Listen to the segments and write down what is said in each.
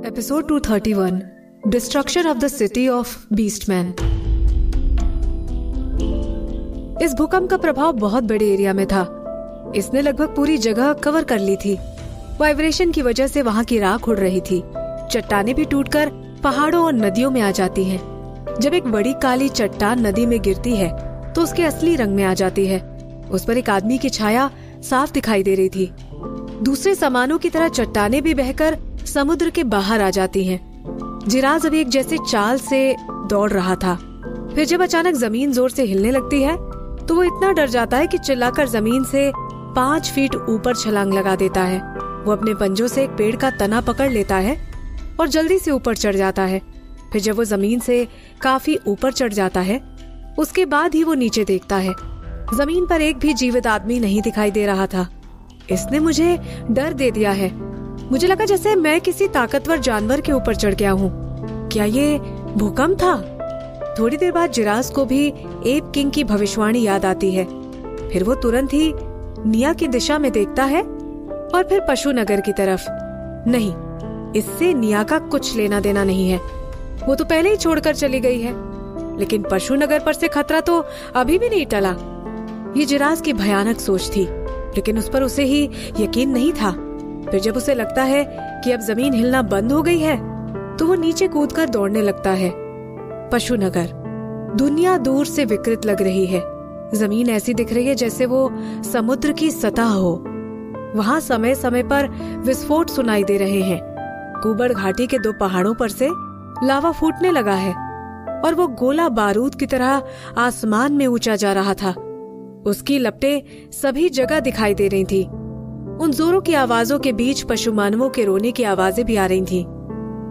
Episode 231 destruction of the city of beastman. इस भूकंप का प्रभाव बहुत बड़े एरिया में था। इसने लगभग पूरी जगह कवर कर ली थी। वाइब्रेशन की वजह से वहाँ की राख उड़ रही थी। चट्टानें भी टूटकर पहाड़ों और नदियों में आ जाती हैं। जब एक बड़ी काली चट्टान नदी में गिरती है तो उसके असली रंग में आ जाती है। उस पर एक आदमी की छाया साफ दिखाई दे रही थी। दूसरे सामानों की तरह चट्टानें भी बहकर समुद्र के बाहर आ जाती हैं। जिराज अभी एक जैसे चाल से दौड़ रहा था। फिर जब अचानक जमीन जोर से हिलने लगती है तो वो इतना डर जाता है कि चिल्लाकर जमीन से 5 फीट ऊपर छलांग लगा देता है। वो अपने पंजों से एक पेड़ का तना पकड़ लेता है और जल्दी से ऊपर चढ़ जाता है। फिर जब वो जमीन से काफी ऊपर चढ़ जाता है उसके बाद ही वो नीचे देखता है। जमीन पर एक भी जीवित आदमी नहीं दिखाई दे रहा था। इसने मुझे डर दे दिया है। मुझे लगा जैसे मैं किसी ताकतवर जानवर के ऊपर चढ़ गया हूँ। क्या ये भूकंप था? थोड़ी देर बाद जिराज को भी एप किंग की भविष्यवाणी याद आती है। फिर वो तुरंत ही निया की दिशा में देखता है और फिर पशु नगर की तरफ। नहीं, इससे निया का कुछ लेना देना नहीं है। वो तो पहले ही छोड़कर चली गई है। लेकिन पशु नगर पर से खतरा तो अभी भी नहीं टला। ये जिराज की भयानक सोच थी, लेकिन उस पर उसे ही यकीन नहीं था। फिर जब उसे लगता है कि अब जमीन हिलना बंद हो गई है तो वो नीचे कूदकर दौड़ने लगता है। पशु नगर। दुनिया दूर से विकृत लग रही है। जमीन ऐसी दिख रही है जैसे वो समुद्र की सतह हो। वहाँ समय समय पर विस्फोट सुनाई दे रहे हैं। कुबड़ घाटी के 2 पहाड़ों पर से लावा फूटने लगा है और वो गोला बारूद की तरह आसमान में ऊंचा जा रहा था। उसकी लपटें सभी जगह दिखाई दे रही थी। उन जोरों की आवाजों के बीच पशु मानवों के रोने की आवाजें भी आ रही थीं।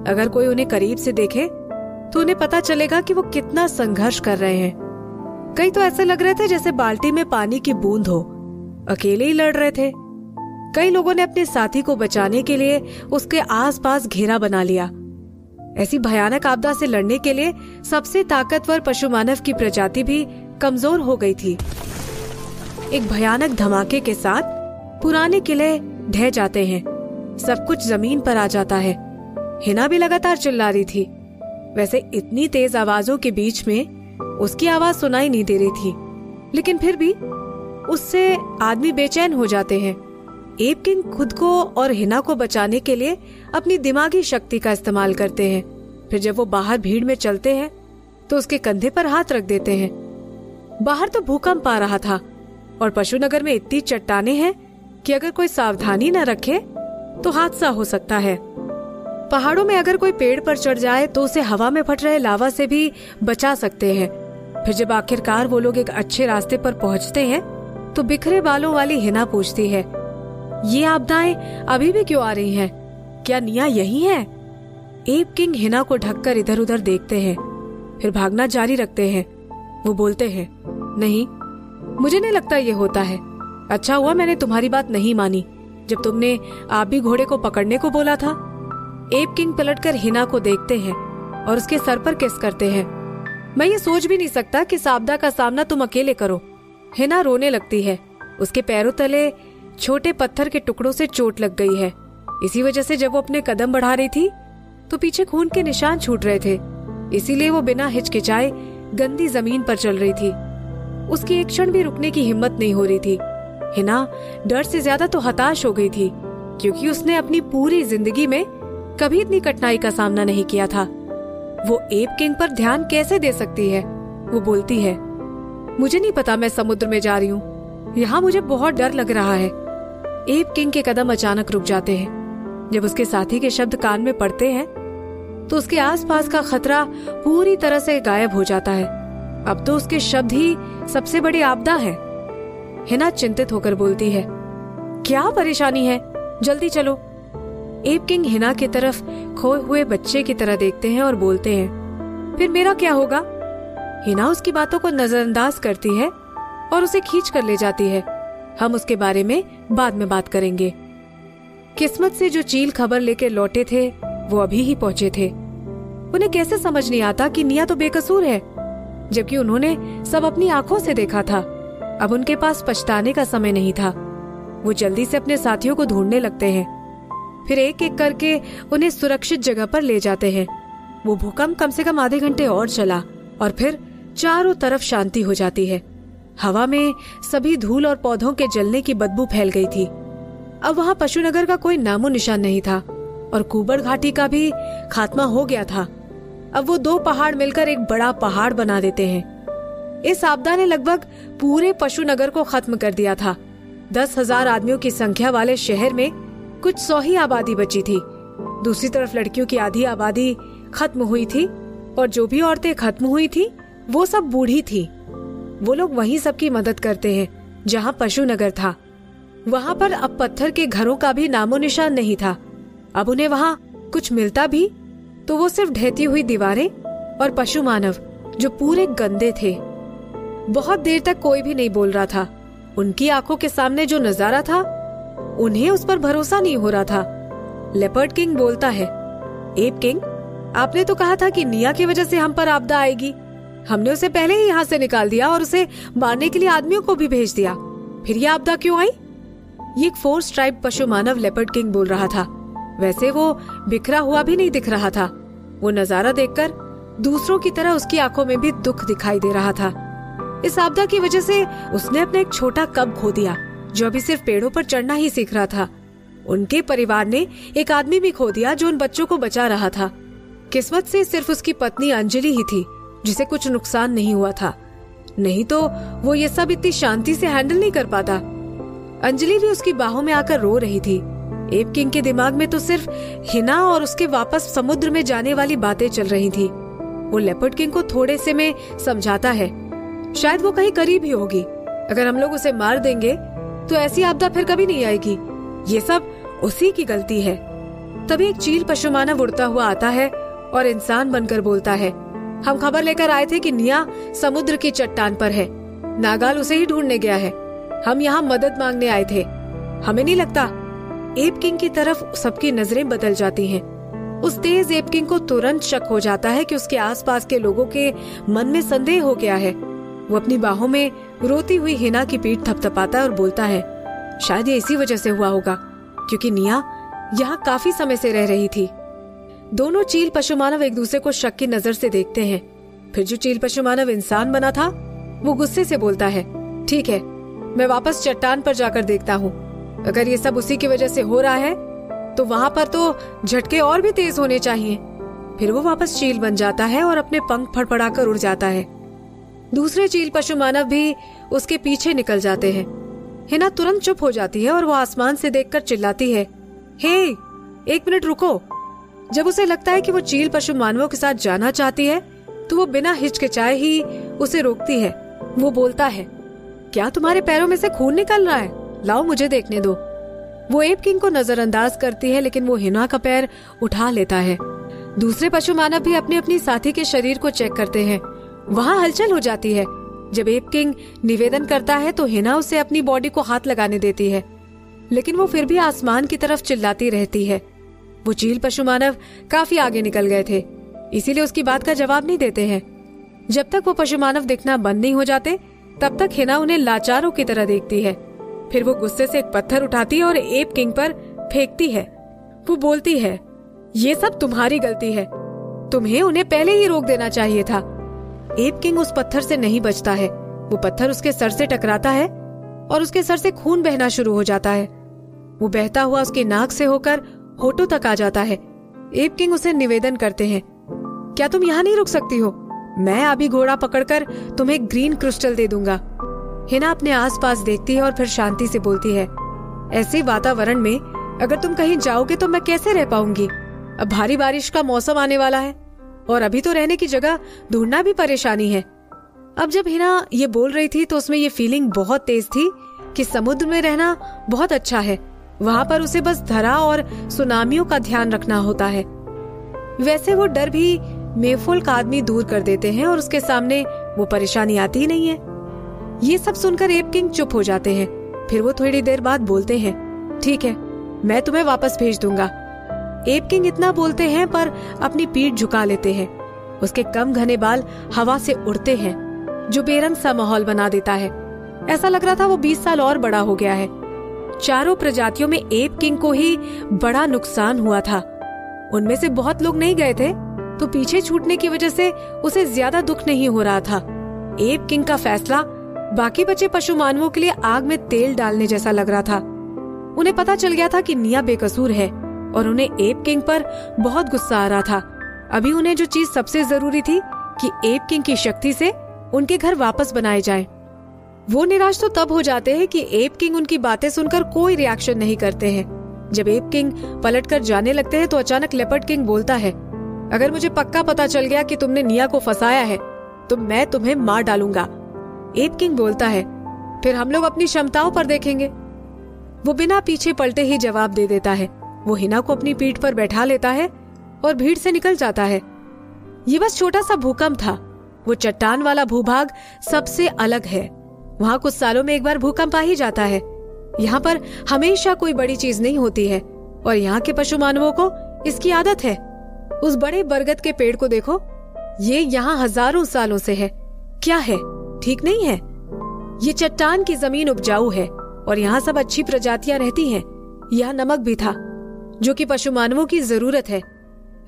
अगर कोई उन्हें करीब से देखे तो उन्हें पता चलेगा कि वो कितना संघर्ष कर रहे हैं। कई तो ऐसे लग रहे थे जैसे बाल्टी में पानी की बूंद हो। अकेले ही लड़ रहे थे। कई लोगों ने अपने साथी को बचाने के लिए उसके आसपास घेरा बना लिया। ऐसी भयानक आपदा से लड़ने के लिए सबसे ताकतवर पशु मानव की प्रजाति भी कमजोर हो गई थी। एक भयानक धमाके के साथ पुराने किले ढह जाते हैं। सब कुछ जमीन पर आ जाता है। हिना भी लगातार चिल्ला रही थी। वैसे इतनी तेज आवाजों के बीच में उसकी आवाज सुनाई नहीं दे रही थी, लेकिन फिर भी उससे आदमी बेचैन हो जाते हैं। एप किंग खुद को और हिना को बचाने के लिए अपनी दिमागी शक्ति का इस्तेमाल करते हैं। फिर जब वो बाहर भीड़ में चलते हैं तो उसके कंधे पर हाथ रख देते हैं। बाहर तो भूकंप आ रहा था और पशु नगर में इतनी चट्टानें हैं कि अगर कोई सावधानी न रखे तो हादसा हो सकता है। पहाड़ों में अगर कोई पेड़ पर चढ़ जाए तो उसे हवा में फट रहे लावा से भी बचा सकते हैं। फिर जब आखिरकार वो लोग एक अच्छे रास्ते पर पहुंचते हैं तो बिखरे बालों वाली हिना पूछती है, ये आपदाएं अभी भी क्यों आ रही हैं? क्या निया यही है? एप किंग हिना को ढककर इधर उधर देखते हैं, फिर भागना जारी रखते हैं। वो बोलते हैं, नहीं, मुझे नहीं लगता ये होता है। अच्छा हुआ मैंने तुम्हारी बात नहीं मानी जब तुमने आबी घोड़े को पकड़ने को बोला था। एप किंग पलटकर हिना को देखते हैं और उसके सर पर किस करते हैं। मैं ये सोच भी नहीं सकता कि इस आपदा का सामना तुम अकेले करो। हिना रोने लगती है। उसके पैरों तले छोटे पत्थर के टुकड़ों से चोट लग गई है। इसी वजह से जब वो अपने कदम बढ़ा रही थी तो पीछे खून के निशान छूट रहे थे। इसीलिए वो बिना हिचकिचाए गंदी जमीन पर चल रही थी। उसकी एक क्षण भी रुकने की हिम्मत नहीं हो रही थी। हिना डर से ज्यादा तो हताश हो गई थी, क्योंकि उसने अपनी पूरी जिंदगी में कभी इतनी कठिनाई का सामना नहीं किया था। वो एप किंग पर ध्यान कैसे दे सकती है? वो बोलती है, मुझे नहीं पता मैं समुद्र में जा रही हूँ। यहाँ मुझे बहुत डर लग रहा है। एप किंग के कदम अचानक रुक जाते हैं। जब उसके साथी के शब्द कान में पड़ते हैं तो उसके आसपास का खतरा पूरी तरह से गायब हो जाता है। अब तो उसके शब्द ही सबसे बड़ी आपदा है। हिना चिंतित होकर बोलती है, क्या परेशानी है? जल्दी चलो। एप किंग हिना की तरफ खोए हुए बच्चे की तरह देखते हैं और बोलते हैं, फिर मेरा क्या होगा? हिना उसकी बातों को नजरअंदाज करती है और उसे खींच कर ले जाती है। हम उसके बारे में बाद में बात करेंगे। किस्मत से जो चील खबर लेकर लौटे थे वो अभी ही पहुंचे थे। उन्हें कैसे समझ नहीं आता कि निया तो बेकसूर है, जबकि उन्होंने सब अपनी आंखों से देखा था। अब उनके पास पछताने का समय नहीं था। वो जल्दी से अपने साथियों को ढूंढने लगते हैं। फिर एक एक करके उन्हें सुरक्षित जगह पर ले जाते हैं। वो भूकंप कम से कम आधे घंटे और चला और फिर चारों तरफ शांति हो जाती है। हवा में सभी धूल और पौधों के जलने की बदबू फैल गई थी। अब वहाँ पशुनगर का कोई नामो निशान नहीं था और कुबर घाटी का भी खात्मा हो गया था। अब वो दो पहाड़ मिलकर एक बड़ा पहाड़ बना देते हैं। इस आपदा ने लगभग पूरे पशुनगर को खत्म कर दिया था। 10,000 आदमियों की संख्या वाले शहर में कुछ 100 ही आबादी बची थी। दूसरी तरफ लड़कियों की आधी आबादी खत्म हुई थी और जो भी औरतें खत्म हुई थी वो सब बूढ़ी थी। वो लोग वहीं सबकी मदद करते हैं जहाँ पशुनगर था। वहाँ पर अब पत्थर के घरों का भी नामो निशान नहीं था। अब उन्हें वहाँ कुछ मिलता भी तो वो सिर्फ ढहती हुई दीवारें और पशु मानव जो पूरे गंदे थे। बहुत देर तक कोई भी नहीं बोल रहा था। उनकी आंखों के सामने जो नजारा था उन्हें उस पर भरोसा नहीं हो रहा था। लेपर्ड किंग बोलता है, एप किंग, आपने तो कहा था कि निया की वजह से हम पर आपदा आएगी। हमने उसे पहले ही यहाँ से निकाल दिया और उसे मारने के लिए आदमियों को भी भेज दिया, फिर ये आपदा क्यों आई? ये एक 4 स्ट्राइप पशु मानव लेपर्ड किंग बोल रहा था। वैसे वो बिखरा हुआ भी नहीं दिख रहा था। वो नजारा देखकर दूसरों की तरह उसकी आंखों में भी दुख दिखाई दे रहा था। इस आपदा की वजह से उसने अपना एक छोटा कब खो दिया जो अभी सिर्फ पेड़ों पर चढ़ना ही सीख रहा था। उनके परिवार ने एक आदमी भी खो दिया जो उन बच्चों को बचा रहा था। किस्मत से सिर्फ उसकी पत्नी अंजलि ही थी जिसे कुछ नुकसान नहीं हुआ था, नहीं तो वो ये सब इतनी शांति से हैंडल नहीं कर पाता। अंजलि भी उसकी बाहों में आकर रो रही थी। एप किंग के दिमाग में तो सिर्फ हिना और उसके वापस समुद्र में जाने वाली बातें चल रही थी। वो लेपर्ड किंग को थोड़े से में समझाता है, शायद वो कहीं करीब ही होगी। अगर हम लोग उसे मार देंगे तो ऐसी आपदा फिर कभी नहीं आएगी। ये सब उसी की गलती है। तभी एक चील पशु मानव उड़ता हुआ आता है और इंसान बनकर बोलता है, हम खबर लेकर आए थे कि निया समुद्र की चट्टान पर है। नागाल उसे ही ढूंढने गया है। हम यहाँ मदद मांगने आए थे। हमें नहीं लगता। एप किंग की तरफ सबकी नजरें बदल जाती हैं। उस तेज एप किंग को तुरंत शक हो जाता है कि उसके आसपास के लोगों के मन में संदेह हो गया है। वो अपनी बाहों में रोती हुई हिना की पीठ थपथपाता है और बोलता है, शायद ये इसी वजह से हुआ होगा क्योंकि निया यहाँ काफी समय से रह रही थी। दोनों चील पशु मानव एक दूसरे को शक की नजर से देखते हैं। फिर जो चील पशु मानव इंसान बना था वो गुस्से से बोलता है, ठीक है, मैं वापस चट्टान पर जाकर देखता हूँ। अगर ये सब उसी की वजह से हो रहा है तो वहाँ पर तो झटके और भी तेज होने चाहिए। फिर वो वापस चील बन जाता है और अपने पंख फड़फड़ाकर उड़ जाता है। दूसरे चील पशु मानव भी उसके पीछे निकल जाते हैं। हिना तुरंत चुप हो जाती है और वो आसमान से देखकर चिल्लाती है, हे, 1 मिनट रुको। जब उसे लगता है कि वो चील पशु मानवों के साथ जाना चाहती है तो वो बिना हिचकिचाए ही उसे रोकती है। वो बोलता है, क्या तुम्हारे पैरों में से खून निकल रहा है? लाओ मुझे देखने दो। वो एप किंग को नजरअंदाज करती है लेकिन वो हिना का पैर उठा लेता है। दूसरे पशु मानव भी अपनी अपनी साथी के शरीर को चेक करते हैं। वहाँ हलचल हो जाती है। जब एप किंग निवेदन करता है तो हिना उसे अपनी बॉडी को हाथ लगाने देती है, लेकिन वो फिर भी आसमान की तरफ चिल्लाती रहती है। वो चील पशु मानव काफी आगे निकल गए थे, इसीलिए उसकी बात का जवाब नहीं देते हैं। जब तक वो पशु मानव दिखना बंद नहीं हो जाते तब तक हिना उन्हें लाचारों की तरह देखती है। फिर वो गुस्से से एक पत्थर उठाती है और एप किंग पर फेंकती है। वो बोलती है, ये सब तुम्हारी गलती है, तुम्हें उन्हें पहले ही रोक देना चाहिए था। एप किंग उस पत्थर से नहीं बचता है। वो पत्थर उसके सर से टकराता है और उसके सर से खून बहना शुरू हो जाता है। वो बहता हुआ उसकी नाक से होकर होठों तक आ जाता है। एप किंग उसे निवेदन करते हैं, क्या तुम यहाँ नहीं रुक सकती हो? मैं अभी घोड़ा पकड़कर तुम्हें ग्रीन क्रिस्टल दे दूंगा। हिना अपने आसपास देखती है और फिर शांति से बोलती है, ऐसे वातावरण में अगर तुम कहीं जाओगे तो मैं कैसे रह पाऊंगी? अब भारी बारिश का मौसम आने वाला है और अभी तो रहने की जगह ढूंढना भी परेशानी है। अब जब हिना ये बोल रही थी तो उसमें ये फीलिंग बहुत तेज थी कि समुद्र में रहना बहुत अच्छा है। वहाँ पर उसे बस धरा और सुनामियों का ध्यान रखना होता है। वैसे वो डर भी मेफोल का आदमी दूर कर देते हैं और उसके सामने वो परेशानी आती ही नहीं है। ये सब सुनकर एप किंग चुप हो जाते हैं। फिर वो थोड़ी देर बाद बोलते हैं, ठीक है, मैं तुम्हें वापस भेज दूंगा। एप किंग इतना बोलते हैं पर अपनी पीठ झुका लेते हैं। उसके कम घने बाल हवा से उड़ते हैं जो बेरंग सा माहौल बना देता है। ऐसा लग रहा था वो 20 साल और बड़ा हो गया है। चारों प्रजातियों में एप किंग को ही बड़ा नुकसान हुआ था। उनमें से बहुत लोग नहीं गए थे, तो पीछे छूटने की वजह से उसे ज्यादा दुख नहीं हो रहा था। एप किंग का फैसला बाकी बचे पशु मानवों के लिए आग में तेल डालने जैसा लग रहा था। उन्हें पता चल गया था कि निया बेकसूर है और उन्हें एप किंग पर बहुत गुस्सा आ रहा था। अभी उन्हें जो चीज सबसे जरूरी थी कि एप किंग की शक्ति से उनके घर वापस बनाए जाएं। वो निराश तो तब हो जाते हैं कि एप किंग उनकी बातें सुनकर कोई रिएक्शन नहीं करते हैं। जब एप किंग पलटकर जाने लगते हैं तो अचानक लेपर्ड किंग बोलता है, अगर मुझे पक्का पता चल गया कि तुमने निया को फंसाया है तो मैं तुम्हें मार डालूंगा। एप किंग बोलता है, फिर हम लोग अपनी क्षमताओं पर देखेंगे। वो बिना पीछे पलटे ही जवाब दे देता है। वो हिना को अपनी पीठ पर बैठा लेता है और भीड़ से निकल जाता है। ये बस छोटा सा भूकंप था। वो चट्टान वाला भूभाग सबसे अलग है। वहाँ कुछ सालों में एक बार भूकंप आ ही जाता है। यहाँ पर हमेशा कोई बड़ी चीज नहीं होती है और यहाँ के पशु मानवों को इसकी आदत है। उस बड़े बरगद के पेड़ को देखो, ये यहाँ हजारों सालों से है। क्या है, ठीक नहीं है? ये चट्टान की जमीन उपजाऊ है और यहाँ सब अच्छी प्रजातियां रहती हैं। यहाँ नमक भी था जो कि पशु मानवों की जरूरत है।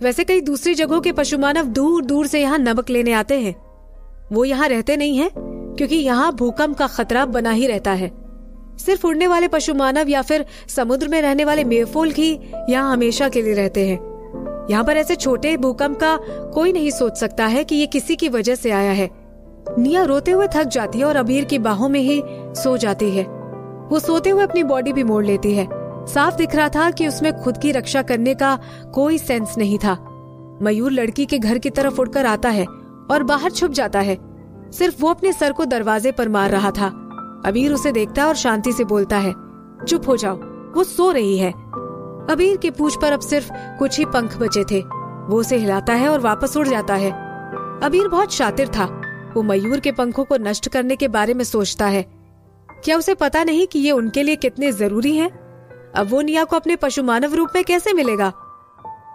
वैसे कई दूसरी जगहों के पशु मानव दूर दूर से यहाँ नमक लेने आते हैं। वो यहाँ रहते नहीं हैं क्योंकि यहाँ भूकंप का खतरा बना ही रहता है। सिर्फ उड़ने वाले पशु मानव या फिर समुद्र में रहने वाले मेरफोल ही यहाँ हमेशा के लिए रहते हैं। यहाँ पर ऐसे छोटे भूकंप का कोई नहीं सोच सकता है कि ये किसी की वजह से आया है। निया रोते हुए थक जाती है और अबीर की बाहों में ही सो जाती है। वो सोते हुए अपनी बॉडी भी मोड़ लेती है। साफ दिख रहा था कि उसमें खुद की रक्षा करने का कोई सेंस नहीं था। मयूर लड़की के घर की तरफ उड़कर आता है और बाहर छुप जाता है। सिर्फ वो अपने सर को दरवाजे पर मार रहा था। अबीर उसे देखता है और शांति से बोलता है, चुप हो जाओ, वो सो रही है। अबीर की पूंछ पर अब सिर्फ कुछ ही पंख बचे थे। वो उसे हिलाता है और वापस उड़ जाता है। अबीर बहुत शातिर था। वो मयूर के पंखों को नष्ट करने के बारे में सोचता है। क्या उसे पता नहीं कि ये उनके लिए कितने जरूरी हैं? अब वो निया को अपने पशु मानव रूप में कैसे मिलेगा?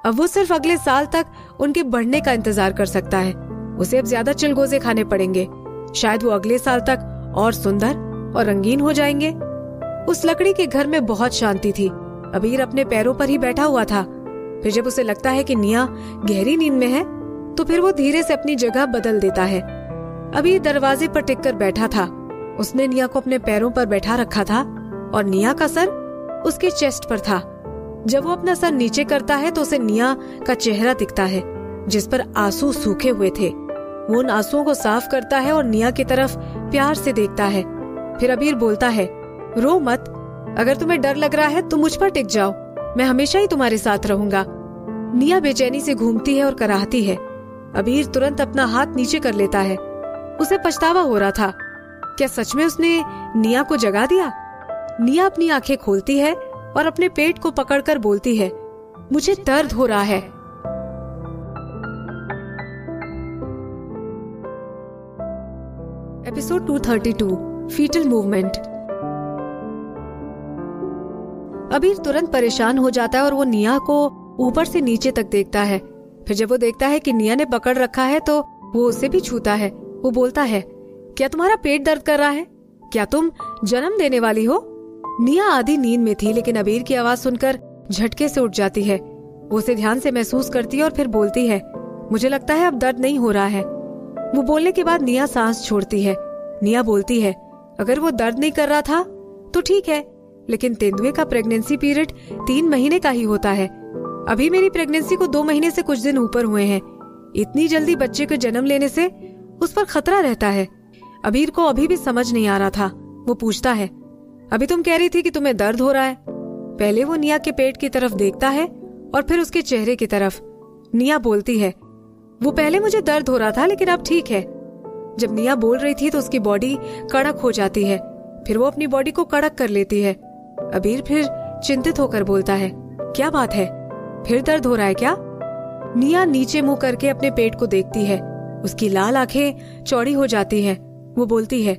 अब वो सिर्फ अगले साल तक उनके बढ़ने का इंतजार कर सकता है। उसे अब ज्यादा चिलगोजे खाने पड़ेंगे। शायद वो अगले साल तक और सुंदर और रंगीन हो जाएंगे। उस लकड़ी के घर में बहुत शांति थी। अबीर अपने पैरों पर ही बैठा हुआ था। फिर जब उसे लगता है कि निया गहरी नींद में है तो फिर वो धीरे से अपनी जगह बदल देता है। अबीर दरवाजे पर टिककर बैठा था। उसने निया को अपने पैरों पर बैठा रखा था और निया का सर उसके चेस्ट पर था। जब वो अपना सर नीचे करता है तो उसे निया का चेहरा दिखता है जिस पर आंसू सूखे हुए थे। वो उन आंसुओं को साफ करता है और निया की तरफ प्यार से देखता है। फिर अबीर बोलता है, रो मत। अगर तुम्हें डर लग रहा है तो मुझ पर टिक जाओ। मैं हमेशा ही तुम्हारे साथ रहूंगा। निया बेचैनी से घूमती है और कराहती है। अबीर तुरंत अपना हाथ नीचे कर लेता है। उसे पछतावा हो रहा था। क्या सच में उसने निया को जगा दिया? निया अपनी आंखें खोलती है और अपने पेट को पकड़कर बोलती है, मुझे दर्द हो रहा है। Episode 232 fetal movement. अबीर तुरंत परेशान हो जाता है और वो निया को ऊपर से नीचे तक देखता है। फिर जब वो देखता है कि निया ने पकड़ रखा है तो वो उसे भी छूता है। वो बोलता है, क्या तुम्हारा पेट दर्द कर रहा है? क्या तुम जन्म देने वाली हो? निया आधी नींद में थी लेकिन अबीर की आवाज सुनकर झटके से उठ जाती है। वो उसे ध्यान से महसूस करती है और फिर बोलती है, मुझे लगता है अब दर्द नहीं हो रहा है। वो बोलने के बाद निया सांस छोड़ती है। निया बोलती है, अगर वो दर्द नहीं कर रहा था तो ठीक है, लेकिन तेंदुए का प्रेगनेंसी पीरियड 3 महीने का ही होता है। अभी मेरी प्रेगनेंसी को 2 महीने से कुछ दिन ऊपर हुए हैं। इतनी जल्दी बच्चे को जन्म लेने से उस पर खतरा रहता है। अबीर को अभी भी समझ नहीं आ रहा था। वो पूछता है, अभी तुम कह रही थी कि तुम्हें दर्द हो रहा है। पहले वो निया के पेट की तरफ देखता है और फिर उसके चेहरे की तरफ। निया बोलती है, वो पहले मुझे दर्द हो रहा था लेकिन अब ठीक है। जब निया बोल रही थी तो उसकी बॉडी कड़क हो जाती है। फिर वो अपनी बॉडी को कड़क कर लेती है। अबीर फिर चिंतित होकर बोलता है, क्या बात है, फिर दर्द हो रहा है क्या? निया नीचे मुंह करके अपने पेट को देखती है। उसकी लाल आंखें चौड़ी हो जाती हैं। वो बोलती है,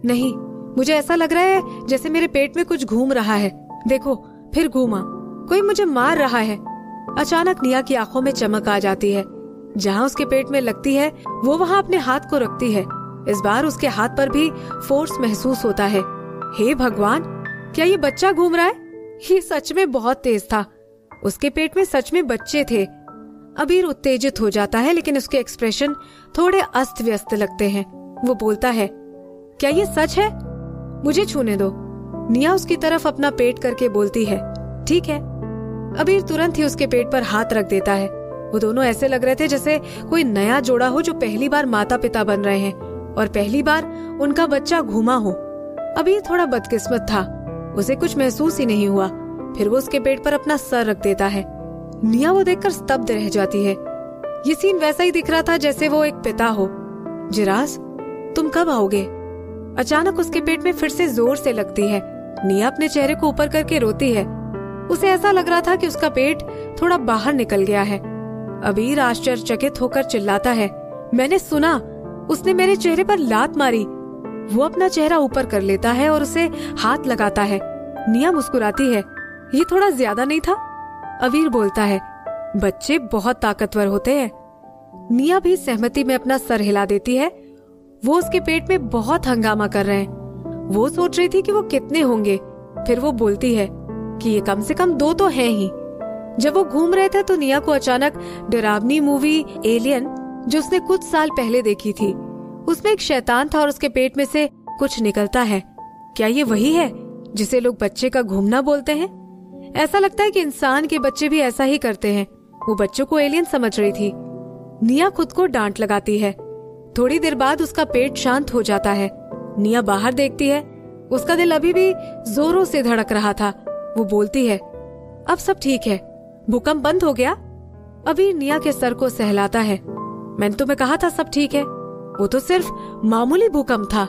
नहीं, मुझे ऐसा लग रहा है जैसे मेरे पेट में कुछ घूम रहा है। देखो, फिर घूमा, कोई मुझे मार रहा है। अचानक निया की आंखों में चमक आ जाती है। जहाँ उसके पेट में लगती है वो वहाँ अपने हाथ को रखती है। इस बार उसके हाथ पर भी फोर्स महसूस होता है। हे भगवान, क्या ये बच्चा घूम रहा है? ये सच में बहुत तेज था। उसके पेट में सच में बच्चे थे। अबीर उत्तेजित हो जाता है, लेकिन उसके एक्सप्रेशन थोड़े अस्त व्यस्त लगते हैं। वो बोलता है, क्या ये सच है? मुझे छूने दो। निया उसकी तरफ अपना पेट करके बोलती है, ठीक है। अबीर तुरंत ही उसके पेट पर हाथ रख देता है। वो दोनों ऐसे लग रहे थे जैसे कोई नया जोड़ा हो जो पहली बार माता पिता बन रहे हैं और पहली बार उनका बच्चा घूमा हो। अबीर थोड़ा बदकिस्मत था, उसे कुछ महसूस ही नहीं हुआ। फिर वो उसके पेट पर अपना सर रख देता है। निया वो देखकर स्तब्ध रह जाती है। ये सीन वैसा ही दिख रहा था जैसे वो एक पिता हो। जिरास, तुम कब आओगे? अचानक उसके पेट में फिर से जोर से लगती है। निया अपने चेहरे को ऊपर करके रोती है। उसे ऐसा लग रहा था कि उसका पेट थोड़ा बाहर निकल गया है। अबीर आश्चर्यचकित होकर चिल्लाता है, मैंने सुना, उसने मेरे चेहरे पर लात मारी। वो अपना चेहरा ऊपर कर लेता है और उसे हाथ लगाता है। निया मुस्कुराती है, ये थोड़ा ज्यादा नहीं था? अबीर बोलता है, बच्चे बहुत ताकतवर होते हैं। निया भी सहमति में अपना सर हिला देती है। वो उसके पेट में बहुत हंगामा कर रहे हैं। वो सोच रही थी कि वो कितने होंगे। फिर वो बोलती है कि ये कम से कम 2 तो हैं ही। जब वो घूम रहे थे तो निया को अचानक डरावनी मूवी एलियन, जो उसने कुछ साल पहले देखी थी, उसमें एक शैतान था और उसके पेट में से कुछ निकलता है। क्या ये वही है जिसे लोग बच्चे का घूमना बोलते हैं? ऐसा लगता है कि इंसान के बच्चे भी ऐसा ही करते हैं। वो बच्चों को एलियन समझ रही थी। निया खुद को डांट लगाती है। थोड़ी देर बाद उसका पेट शांत हो जाता है। निया बाहर देखती है। उसका दिल अभी भी जोरों से धड़क रहा था। वो बोलती है, अब सब ठीक है, भूकंप बंद हो गया? अबीर निया के सर को सहलाता है। मैंने तुम्हें कहा था सब ठीक है, वो तो सिर्फ मामूली भूकंप था।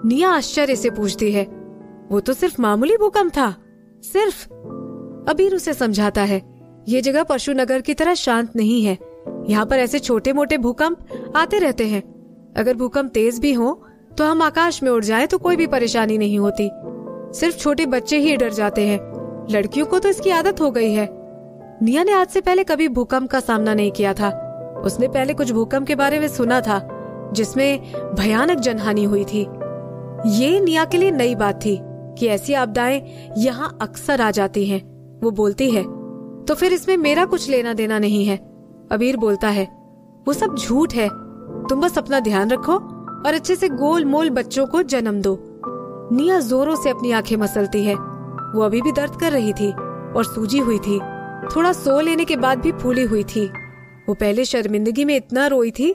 निया आश्चर्य से पूछती है, वो तो सिर्फ मामूली भूकंप था? सिर्फ? अबीर उसे समझाता है, ये जगह पशुनगर की तरह शांत नहीं है। यहाँ पर ऐसे छोटे मोटे भूकंप आते रहते हैं। अगर भूकंप तेज भी हो तो हम आकाश में उड़ जाएं तो कोई भी परेशानी नहीं होती। सिर्फ छोटे बच्चे ही डर जाते हैं। लड़कियों को तो इसकी आदत हो गई है। निया ने आज से पहले कभी भूकंप का सामना नहीं किया था। उसने पहले कुछ भूकंप के बारे में सुना था जिसमें भयानक जनहानि हुई थी। ये निया के लिए नई बात थी कि ऐसी आपदाएं यहाँ अक्सर आ जाती हैं। वो बोलती है, तो फिर इसमें मेरा कुछ लेना देना नहीं है। अबीर बोलता है, वो सब झूठ है। तुम बस अपना ध्यान रखो और अच्छे से गोल मोल बच्चों को जन्म दो। निया जोरों से अपनी आंखें मसलती है। वो अभी भी दर्द कर रही थी और सूजी हुई थी। थोड़ा सो लेने के बाद भी फूली हुई थी। वो पहले शर्मिंदगी में इतना रोई थी।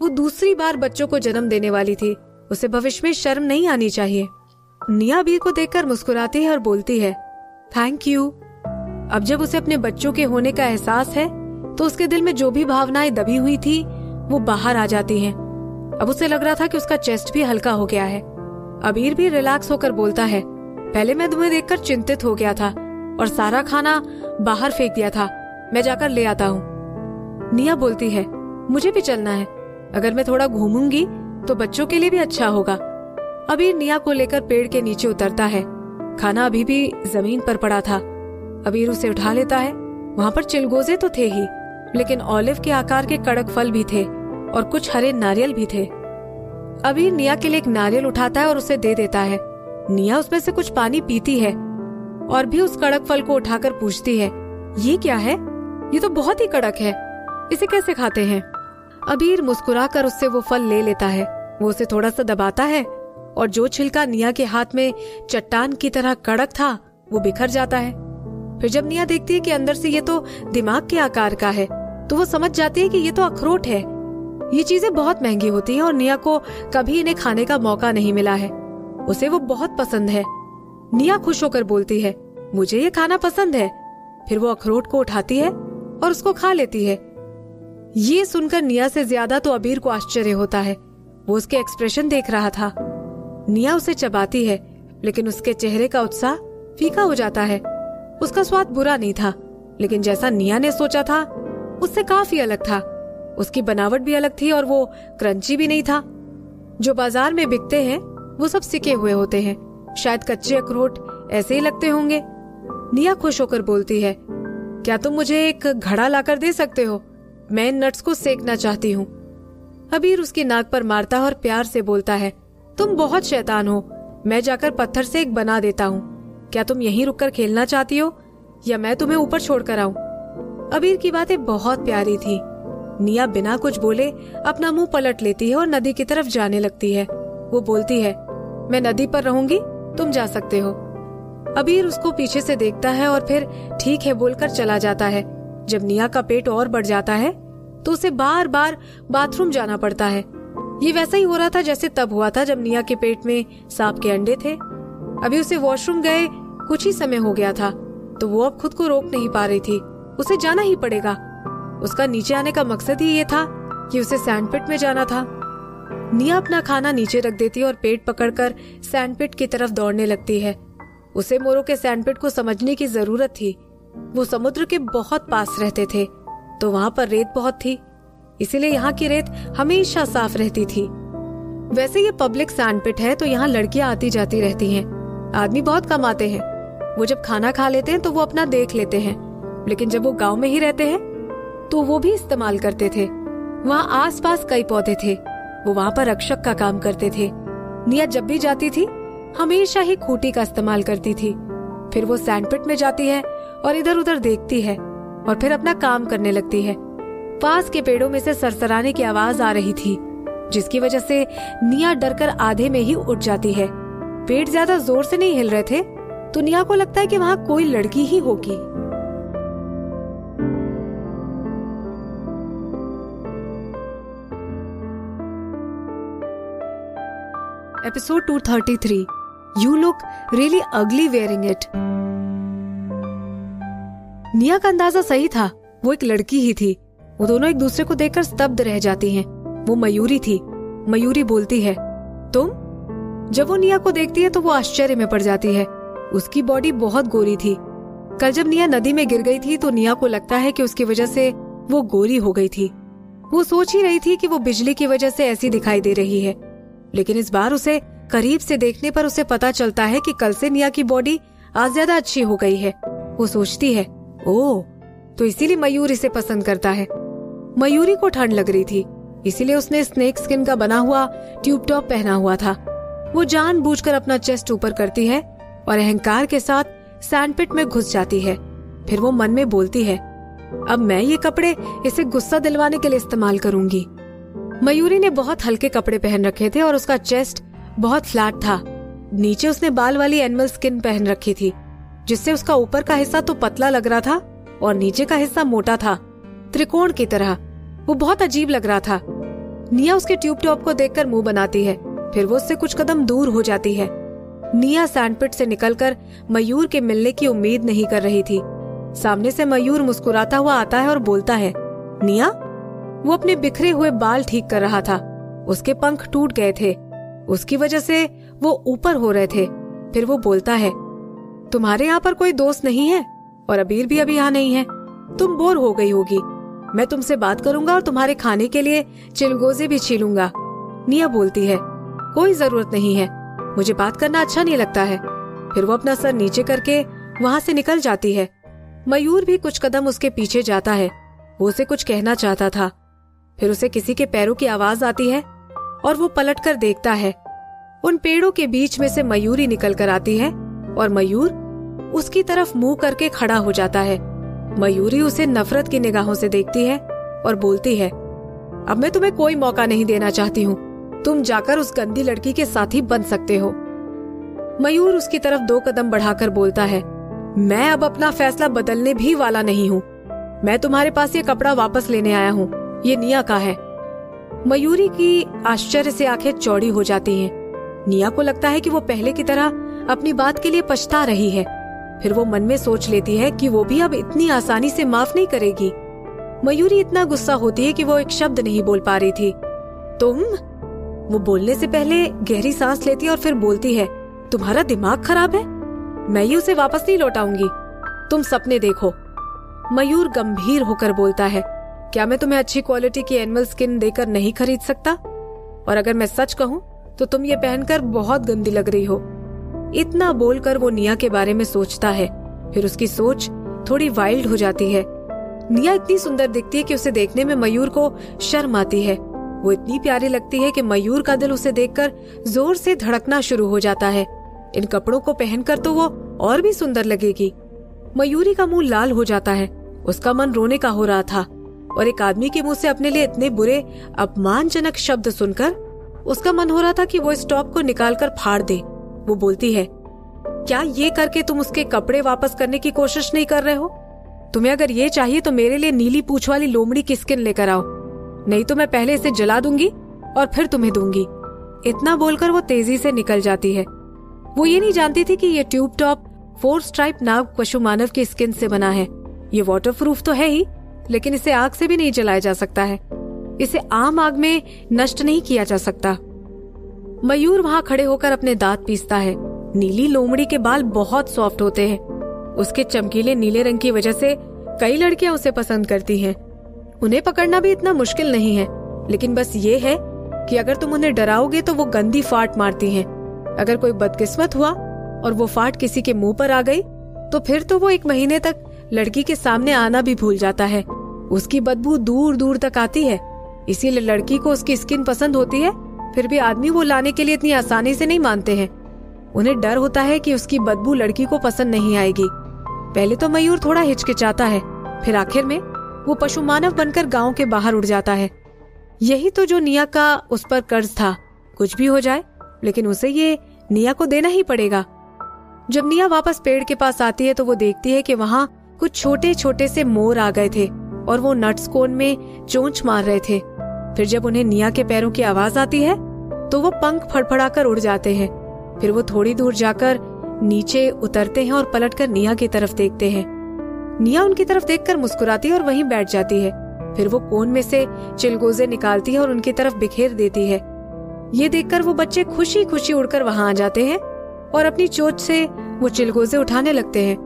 वो दूसरी बार बच्चों को जन्म देने वाली थी। उसे भविष्य में शर्म नहीं आनी चाहिए। निया अबीर को देखकर मुस्कुराती है और बोलती है, थैंक यू। अब जब उसे अपने बच्चों के होने का एहसास है तो उसके दिल में जो भी भावनाएं दबी हुई थी वो बाहर आ जाती हैं। अब उसे लग रहा था कि उसका चेस्ट भी हल्का हो गया है। अबीर भी रिलैक्स होकर बोलता है, पहले मैं तुम्हें देखकर चिंतित हो गया था और सारा खाना बाहर फेंक दिया था। मैं जाकर ले आता हूँ। निया बोलती है, मुझे भी चलना है। अगर मैं थोड़ा घूमूंगी तो बच्चों के लिए भी अच्छा होगा। अबीर निया को लेकर पेड़ के नीचे उतरता है। खाना अभी भी जमीन पर पड़ा था। अबीर उसे उठा लेता है। वहाँ पर चिलगोजे तो थे ही, लेकिन ऑलिव के आकार के कड़क फल भी थे और कुछ हरे नारियल भी थे। अबीर निया के लिए एक नारियल उठाता है और उसे दे देता है। निया उसमें से कुछ पानी पीती है और भी उस कड़क फल को उठाकर पूछती है, ये क्या है? ये तो बहुत ही कड़क है, इसे कैसे खाते हैं? अबीर मुस्कुराकर उससे वो फल ले लेता है। वो उसे थोड़ा सा दबाता है और जो छिलका निया के हाथ में चट्टान की तरह कड़क था वो बिखर जाता है। फिर जब निया देखती है कि अंदर से ये तो दिमाग के आकार का है तो वो समझ जाती है कि ये तो अखरोट है। ये चीजें बहुत महंगी होती हैं और निया को कभी इन्हें खाने का मौका नहीं मिला है। उसे वो बहुत पसंद है। निया खुश होकर बोलती है, मुझे ये खाना पसंद है। फिर वो अखरोट को उठाती है और उसको खा लेती है। ये सुनकर निया से ज्यादा तो अबीर को आश्चर्य होता है। वो उसके एक्सप्रेशन देख रहा था। निया उसे चबाती है, लेकिन उसके चेहरे का उत्साह फीका हो जाता है। उसका स्वाद बुरा नहीं था, लेकिन जैसा निया ने सोचा था उससे काफी अलग था। उसकी बनावट भी अलग थी और वो क्रंची भी नहीं था। जो बाजार में बिकते हैं वो सब सिके हुए होते हैं। शायद कच्चे अखरोट ऐसे ही लगते होंगे। निया खुश होकर बोलती है, क्या तुम मुझे एक घड़ा लाकर दे सकते हो? मैं इन नट्स को सेकना चाहती हूँ। अबीर उसकी नाक पर मारता है और प्यार से बोलता है, तुम बहुत शैतान हो। मैं जाकर पत्थर से एक बना देता हूँ। क्या तुम यहीं रुककर खेलना चाहती हो या मैं तुम्हें ऊपर छोड़कर आऊं? अबीर की बातें बहुत प्यारी थी। निया बिना कुछ बोले अपना मुंह पलट लेती है और नदी की तरफ जाने लगती है। वो बोलती है, मैं नदी पर रहूंगी, तुम जा सकते हो। अबीर उसको पीछे से देखता है और फिर ठीक है बोलकर चला जाता है। जब निया का पेट और बढ़ जाता है तो उसे बार बार बाथरूम जाना पड़ता है। ये वैसा ही हो रहा था जैसे तब हुआ था जब निया के पेट में सांप के अंडे थे। अभी उसे वॉशरूम गए कुछ ही समय हो गया था, तो वो अब खुद को रोक नहीं पा रही थी। उसे जाना ही पड़ेगा। उसका नीचे आने का मकसद ही ये था कि उसे सैंडपिट में जाना था। निया अपना खाना नीचे रख देती है और पेट पकड़कर सैंडपिट की तरफ दौड़ने लगती है। उसे मोरो के सैंडपिट को समझने की जरूरत थी। वो समुद्र के बहुत पास रहते थे, तो वहाँ पर रेत बहुत थी, इसीलिए यहाँ की रेत हमेशा साफ रहती थी। वैसे ये पब्लिक सैंडपिट है, तो यहाँ लड़कियां आती जाती रहती हैं। आदमी बहुत कम आते हैं। वो जब खाना खा लेते हैं तो वो अपना देख लेते हैं, लेकिन जब वो गांव में ही रहते हैं तो वो भी इस्तेमाल करते थे। वहाँ आसपास कई पौधे थे। वो वहाँ पर रक्षक का काम करते थे। निया जब भी जाती थी हमेशा ही खूंटी का इस्तेमाल करती थी। फिर वो सैंडपिट में जाती है और इधर उधर देखती है और फिर अपना काम करने लगती है। पास के पेड़ों में से सरसराने की आवाज आ रही थी, जिसकी वजह से निया डरकर आधे में ही उठ जाती है। पेड़ ज्यादा जोर से नहीं हिल रहे थे, तो निया को लगता है कि वहाँ कोई लड़की ही होगी। एपिसोड 233 यू लुक रियली अगली वेयरिंग इट। निया का अंदाजा सही था, वो एक लड़की ही थी। वो दोनों एक दूसरे को देखकर स्तब्ध रह जाती हैं। वो मयूरी थी। मयूरी बोलती है, तुम? जब वो निया को देखती है तो वो आश्चर्य में पड़ जाती है। उसकी बॉडी बहुत गोरी थी। कल जब निया नदी में गिर गई थी तो निया को लगता है कि उसकी वजह से वो गोरी हो गई थी। वो सोच ही रही थी कि वो बिजली की वजह से ऐसी दिखाई दे रही है, लेकिन इस बार उसे करीब से देखने पर उसे पता चलता है कि कल से निया की बॉडी आज ज्यादा अच्छी हो गई है। वो सोचती है, ओह, तो इसीलिए मयूर इसे पसंद करता है। मयूरी को ठंड लग रही थी, इसीलिए उसने स्नेक स्किन का बना हुआ ट्यूब टॉप पहना हुआ था। वो जानबूझकर अपना चेस्ट ऊपर करती है और अहंकार के साथ सैंडपिट में घुस जाती है। फिर वो मन में बोलती है, अब मैं ये कपड़े इसे गुस्सा दिलवाने के लिए इस्तेमाल करूंगी। मयूरी ने बहुत हल्के कपड़े पहन रखे थे और उसका चेस्ट बहुत फ्लैट था। नीचे उसने बाल वाली एनिमल स्किन पहन रखी थी, जिससे उसका ऊपर का हिस्सा तो पतला लग रहा था और नीचे का हिस्सा मोटा था, त्रिकोण की तरह। वो बहुत अजीब लग रहा था। निया उसके ट्यूब टॉप को देखकर मुंह बनाती है, फिर वो उससे कुछ कदम दूर हो जाती है। निया सैंडपिट से निकलकर मयूर के मिलने की उम्मीद नहीं कर रही थी। सामने से मयूर मुस्कुराता हुआ आता है और बोलता है, निया? वो अपने बिखरे हुए बाल ठीक कर रहा था। उसके पंख टूट गए थे, उसकी वजह से वो ऊपर हो रहे थे। फिर वो बोलता है, तुम्हारे यहाँ पर कोई दोस्त नहीं है और अबीर भी अभी यहाँ नहीं है। तुम बोर हो गई होगी। मैं तुमसे बात करूंगा और तुम्हारे खाने के लिए चिलगोजे भी छीलूंगा। निया बोलती है, कोई जरूरत नहीं है, मुझे बात करना अच्छा नहीं लगता है। फिर वो अपना सर नीचे करके वहाँ से निकल जाती है। मयूर भी कुछ कदम उसके पीछे जाता है। वो उसे कुछ कहना चाहता था। फिर उसे किसी के पैरों की आवाज आती है और वो पलटकर देखता है। उन पेड़ों के बीच में से मयूरी निकल कर आती है और मयूर उसकी तरफ मुंह करके खड़ा हो जाता है। मयूरी उसे नफरत की निगाहों से देखती है और बोलती है, अब मैं तुम्हें कोई मौका नहीं देना चाहती हूँ। तुम जाकर उस गंदी लड़की के साथी बन सकते हो। मयूर उसकी तरफ 2 कदम बढ़ाकर बोलता है, मैं अब अपना फैसला बदलने भी वाला नहीं हूँ। मैं तुम्हारे पास ये कपड़ा वापस लेने आया हूँ, ये निया का है। मयूरी की आश्चर्य से आंखें चौड़ी हो जाती हैं। निया को लगता है कि वो पहले की तरह अपनी बात के लिए पछता रही है। फिर वो मन में सोच लेती है कि वो भी अब इतनी आसानी से माफ नहीं करेगी। मयूरी इतना गुस्सा होती है कि वो एक शब्द नहीं बोल पा रही थी। तुम? वो बोलने से पहले गहरी सांस लेती है और फिर बोलती है, तुम्हारा दिमाग खराब है? मैं ही उसे वापस नहीं लौटाऊंगी। तुम सपने देखो। मयूर गंभीर होकर बोलता है, क्या मैं तुम्हें अच्छी क्वालिटी की एनिमल स्किन देकर नहीं खरीद सकता? और अगर मैं सच कहूँ तो तुम ये पहनकर बहुत गंदी लग रही हो। इतना बोलकर वो निया के बारे में सोचता है। फिर उसकी सोच थोड़ी वाइल्ड हो जाती है। निया इतनी सुंदर दिखती है कि उसे देखने में मयूर को शर्म आती है। वो इतनी प्यारी लगती है कि मयूर का दिल उसे देखकर जोर से धड़कना शुरू हो जाता है। इन कपड़ों को पहनकर तो वो और भी सुंदर लगेगी। मयूरी का मुंह लाल हो जाता है। उसका मन रोने का हो रहा था और एक आदमी के मुंह से अपने लिए इतने बुरे अपमानजनक शब्द सुनकर उसका मन हो रहा था कि वो इस टॉप को निकालकर फाड़ दे। वो बोलती है, क्या ये करके तुम उसके कपड़े वापस करने की कोशिश नहीं कर रहे हो? तुम्हें अगर ये चाहिए तो मेरे लिए नीली पूंछ वाली लोमड़ी की स्किन लेकर आओ, नहीं तो मैं पहले इसे जला दूंगी और फिर तुम्हें दूंगी। इतना बोलकर वो तेजी से निकल जाती है। वो ये नहीं जानती थी कि ये ट्यूब टॉप 4 स्ट्राइप नाग पशु मानव की स्किन से बना है। ये वाटरप्रूफ तो है ही, लेकिन इसे आग से भी नहीं जलाया जा सकता है। इसे आम आग में नष्ट नहीं किया जा सकता। मयूर वहाँ खड़े होकर अपने दांत पीसता है। नीली लोमड़ी के बाल बहुत सॉफ्ट होते हैं। उसके चमकीले नीले रंग की वजह से कई लड़कियां उसे पसंद करती हैं। उन्हें पकड़ना भी इतना मुश्किल नहीं है, लेकिन बस ये है कि अगर तुम उन्हें डराओगे तो वो गंदी फाट मारती हैं। अगर कोई बदकिस्मत हुआ और वो फाट किसी के मुंह पर आ गई तो फिर तो वो 1 महीने तक लड़की के सामने आना भी भूल जाता है। उसकी बदबू दूर दूर तक आती है। इसीलिए लड़की को उसकी स्किन पसंद होती है, फिर भी आदमी वो लाने के लिए इतनी आसानी से नहीं मानते हैं। उन्हें डर होता है कि उसकी बदबू लड़की को पसंद नहीं आएगी। पहले तो मयूर थोड़ा हिचकिचाता है, फिर आखिर में वो पशु मानव बनकर गांव के बाहर उड़ जाता है। यही तो जो निया का उस पर कर्ज था। कुछ भी हो जाए, लेकिन उसे ये निया को देना ही पड़ेगा। जब निया वापस पेड़ के पास आती है तो वो देखती है कि वहाँ कुछ छोटे छोटे से मोर आ गए थे और वो नट्स कोन में चोंच मार रहे थे। फिर जब उन्हें निया के पैरों की आवाज आती है तो वो पंख फड़फड़ाकर उड़ जाते हैं। फिर वो थोड़ी दूर जाकर नीचे उतरते हैं और पलटकर निया की तरफ देखते हैं। निया उनकी तरफ देखकर मुस्कुराती है और वहीं बैठ जाती है। फिर वो कोन में से चिलगोजे निकालती है और उनकी तरफ बिखेर देती है। ये देखकर वो बच्चे खुशी खुशी उड़कर वहां आ जाते हैं और अपनी चोंच से वो चिलगोजे उठाने लगते हैं।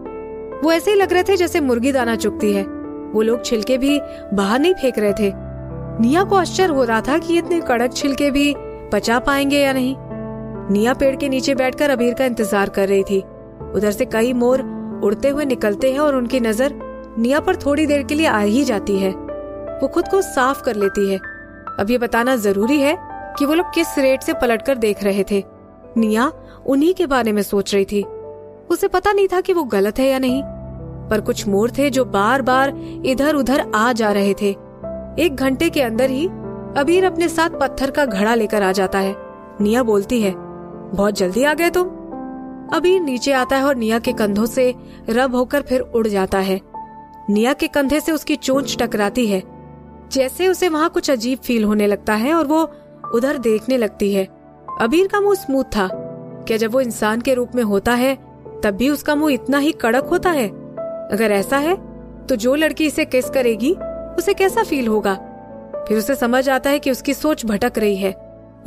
वो ऐसे ही लग रहे थे जैसे मुर्गी दाना चुगती है। वो लोग छिलके भी बाहर नहीं फेंक रहे थे। निया को आश्चर्य हो रहा था कि इतने कड़क छिलके भी पचा पाएंगे या नहीं। निया पेड़ के नीचे बैठकर अबीर का इंतजार कर रही थी। उधर से कई मोर उड़ते हुए निकलते हैं और उनकी नजर निया पर थोड़ी देर के लिए आ ही जाती है। वो खुद को साफ कर लेती है। अब ये बताना जरूरी है कि वो लोग किस रेट से पलटकर देख रहे थे। निया उन्हीं के बारे में सोच रही थी। उसे पता नहीं था कि वो गलत है या नहीं, पर कुछ मोर थे जो बार बार इधर उधर आ जा रहे थे। 1 घंटे के अंदर ही अबीर अपने साथ पत्थर का घड़ा लेकर आ जाता है। निया बोलती है, बहुत जल्दी आ गए तुम। अबीर नीचे आता है और निया के कंधों से रब होकर फिर उड़ जाता है। निया के कंधे से उसकी चोंच टकराती है। जैसे उसे वहाँ कुछ अजीब फील होने लगता है और वो उधर देखने लगती है। अबीर का मुंह स्मूथ था। क्या जब वो इंसान के रूप में होता है तब भी उसका मुंह इतना ही कड़क होता है? अगर ऐसा है तो जो लड़की इसे किस करेगी उसे कैसा फील होगा? फिर उसे समझ आता है कि उसकी सोच भटक रही है।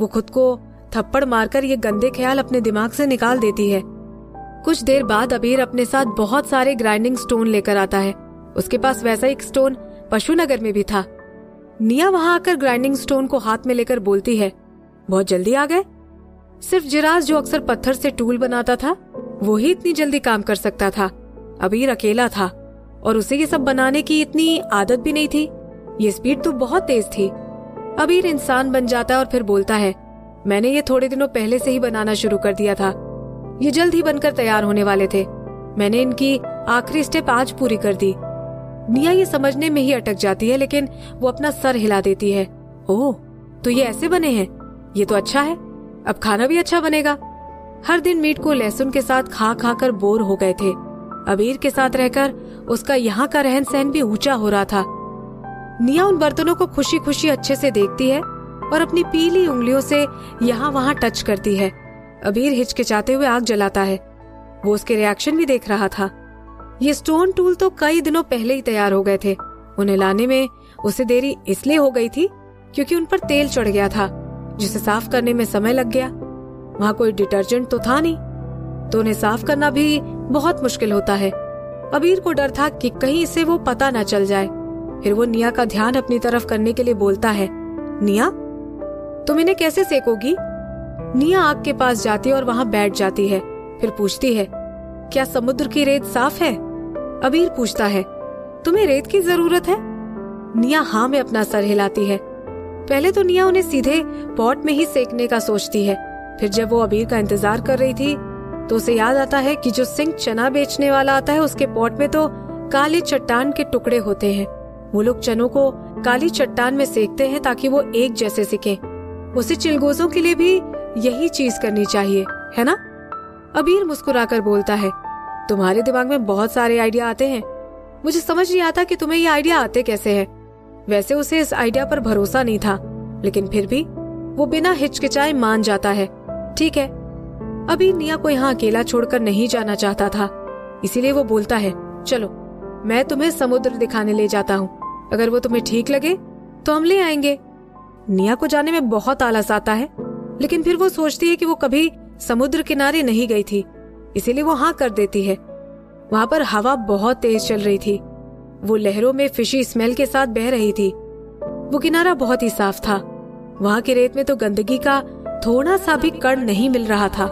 वो खुद को थप्पड़ मारकर ये गंदे ख्याल अपने दिमाग से निकाल देती है। कुछ देर बाद अबीर अपने साथ बहुत सारे ग्राइंडिंग स्टोन लेकर आता है। उसके पास वैसा एक स्टोन पशुनगर में भी था। निया वहां आकर ग्राइंडिंग स्टोन को हाथ में लेकर बोलती है, बहुत जल्दी आ गए। सिर्फ जिराज जो अक्सर पत्थर से टूल बनाता था वो ही इतनी जल्दी काम कर सकता था। अबीर अकेला था और उसे ये सब बनाने की इतनी आदत भी नहीं थी। ये स्पीड तो बहुत तेज थी। अबीर इंसान बन जाता है और फिर बोलता है, मैंने ये थोड़े दिनों पहले से ही बनाना शुरू कर दिया था। ये जल्द ही बनकर तैयार होने वाले थे। मैंने इनकी आखिरी स्टेप आज पूरी कर दी। निया ये समझने में ही अटक जाती है, लेकिन वो अपना सर हिला देती है। ओह, तो ये ऐसे बने हैं? ये तो अच्छा है। अब खाना भी अच्छा बनेगा। हर दिन मीट को लहसुन के साथ खा खा कर बोर हो गए थे। अबीर के साथ रहकर उसका यहाँ का रहन सहन भी ऊंचा हो रहा था। निया उन बर्तनों को खुशी खुशी अच्छे से देखती है और अपनी पीली उंगलियों से यहाँ वहाँ टच करती है। अबीर हिचकिचाते हुए आग जलाता है। वो उसके रिएक्शन भी देख रहा था। ये स्टोन टूल तो कई दिनों पहले ही तैयार हो गए थे। उन्हें लाने में उसे देरी इसलिए हो गई थी क्योंकि उन पर तेल चढ़ गया था, जिसे साफ करने में समय लग गया। वहाँ कोई डिटर्जेंट तो था नहीं, तो उन्हें साफ करना भी बहुत मुश्किल होता है। अबीर को डर था कि कहीं इसे वो पता न चल जाए। फिर वो निया का ध्यान अपनी तरफ करने के लिए बोलता है, निया तुम इन्हें कैसे सेकोगी? निया आग के पास जाती है और वहाँ बैठ जाती है। फिर पूछती है, क्या समुद्र की रेत साफ है? अबीर पूछता है, तुम्हें रेत की जरूरत है? निया हाँ में अपना सर हिलाती है। पहले तो निया उन्हें सीधे पॉट में ही सेकने का सोचती है। फिर जब वो अबीर का इंतजार कर रही थी तो उसे याद आता है कि जो सिंह चना बेचने वाला आता है उसके पॉट में तो काली चट्टान के टुकड़े होते हैं। वो लोग चनों को काली चट्टान में सेकते हैं ताकि वो एक जैसे सिके। उसे चिलगोजों के लिए भी यही चीज करनी चाहिए, है ना? अबीर मुस्कुराकर बोलता है, तुम्हारे दिमाग में बहुत सारे आइडिया आते हैं, मुझे समझ नहीं आता कि तुम्हें ये आइडिया आते कैसे हैं। वैसे उसे इस आइडिया पर भरोसा नहीं था, लेकिन फिर भी वो बिना हिचकिचाए मान जाता है। ठीक है, अबीर निया को यहाँ अकेला छोड़कर नहीं जाना चाहता था, इसीलिए वो बोलता है, चलो मैं तुम्हें समुद्र दिखाने ले जाता हूँ, अगर वो तुम्हें ठीक लगे तो हम ले आएंगे। निया को जाने में बहुत आलस आता है, लेकिन फिर वो सोचती है कि वो कभी समुद्र किनारे नहीं गई थी, इसीलिए वो हाँ कर देती है। वहां पर हवा बहुत तेज चल रही थी, वो लहरों में फिशी स्मेल के साथ बह रही थी। वो किनारा बहुत ही साफ था, वहां के रेत में तो गंदगी का थोड़ा सा भी कण नहीं मिल रहा था।